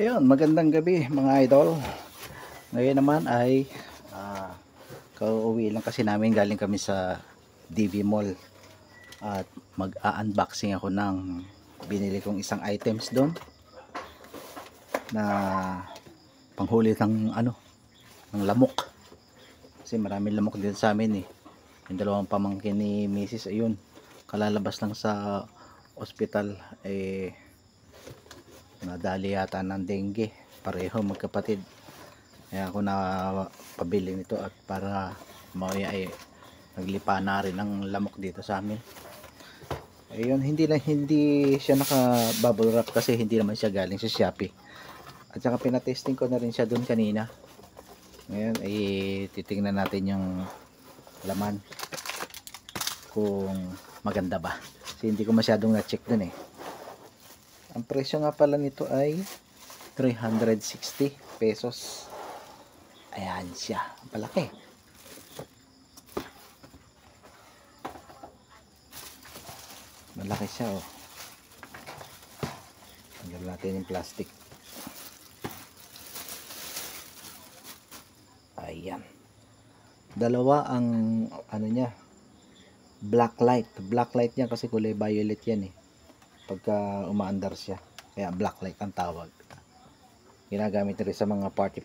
Ayun, magandang gabi mga idol. Ngayon naman ay kauwi lang kasi namin, galing kami sa DV Mall at mag-unboxing ako ng binili kong isang items doon na panghuli ng ng lamok. Kasi maraming lamok din sa amin eh. Yung dalawang pamangkin ni Mrs. ayun, kalalabas lang sa ospital nadali yata ng dengue, pareho magkapatid. Kaya ako na pabili nito at para mauya ay naglipa na rin ng lamok dito sa amin. Ayun, hindi siya naka bubble wrap kasi hindi naman siya galing sa Shopee. At saka pinatesting ko na rin siya doon kanina. Ngayon ay titingnan natin yung laman kung maganda ba. Kasi hindi ko masyadong na-check doon eh. Ang presyo nga pala nito ay 360 pesos. Ayan siya, palaki. Malaki siya oh. Tanggal natin yung plastic. Ayan. Dalawa ang niya, black light. Black light niya kasi kulay violet yan eh. Pagka umaandar siya. Kaya black light ang tawag. Ginagamit rin sa mga party.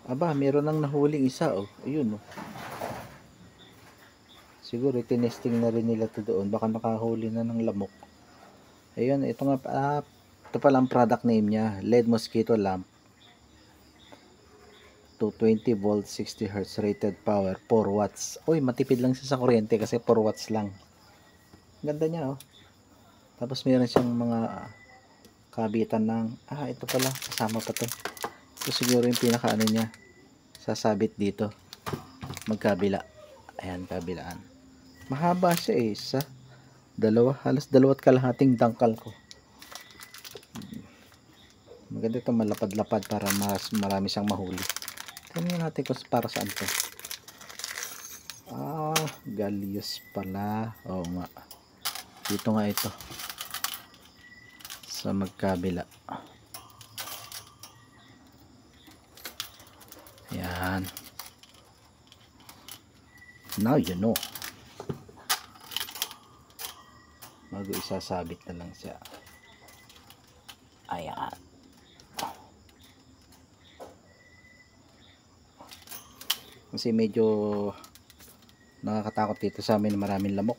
Aba, meron nang nahuling isa oh. Ayun oh. Siguro tinesting na rin nila to doon. Baka nakahuli na ng lamok. Ayun, ito nga ito pala ang product name niya. LED mosquito lamp. 220 volt 60 Hz rated power 4 watts. Uy, matipid lang siya sa kuryente kasi 4 watts lang. Ganda niya oh. Tapos meron siyang mga kabitan ng ito pala, kasama pa to. Ito siguro yung pinaka niya, sasabit dito magkabila. Ayan, kabilaan. Mahaba siya eh, isa, dalawa, halos 2.5 dangkal ko. Maganda ito, malapad-lapad para mas marami siyang mahuli. Tingnan natin kung para saan to. Galius pala. Oo nga, dito nga ito sa magkabila. Yan. Now you know. Bago isasabit na lang siya. Ayan. Kasi medyo nakakatakot dito sa amin, maraming lamok.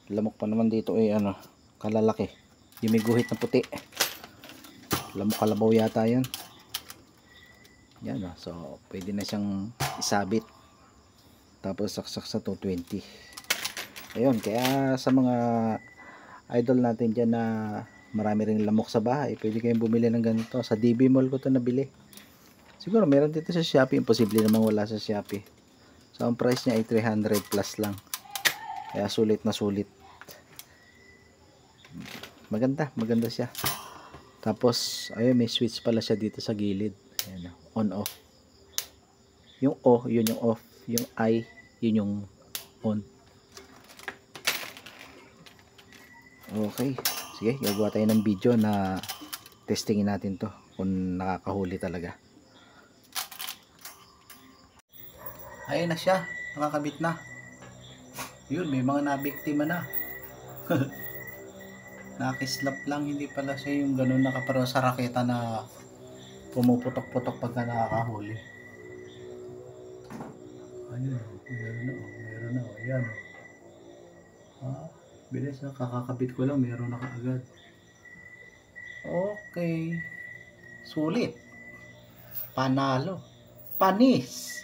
Lamok pa naman dito kalalaki. Yung may guhit na puti. Lamok kalabaw yata yun. Yan so pwede na siyang isabit. Tapos saksak sa 220. Ayun, kaya sa mga idol natin dyan na marami ring lamok sa bahay, pwede kayong bumili ng ganito. Sa DB Mall ko to nabili. Siguro meron dito sa Shopee. Imposible namang wala sa Shopee. So ang price niya ay 300 plus lang. Kaya sulit na sulit. Maganda siya. Tapos ayun, may switch pala siya dito sa gilid. Ayan, on off. Yung O, yun yung off. Yung I, yun yung on. Okay, sige, gagawa tayo ng video na testingin natin to kung nakakahuli talaga. Ayun na siya, nakakabit na. Yun, may mga nabiktima na. Nakislap lang, hindi pala siya yung ganun nakaparo sa raketa na pumuputok-putok pagka nakakahuli. Ayun, meron na, ayan. Bilis na, kakakabit ko lang, meron na kaagad. Okay, sulit. Panalo. Panis.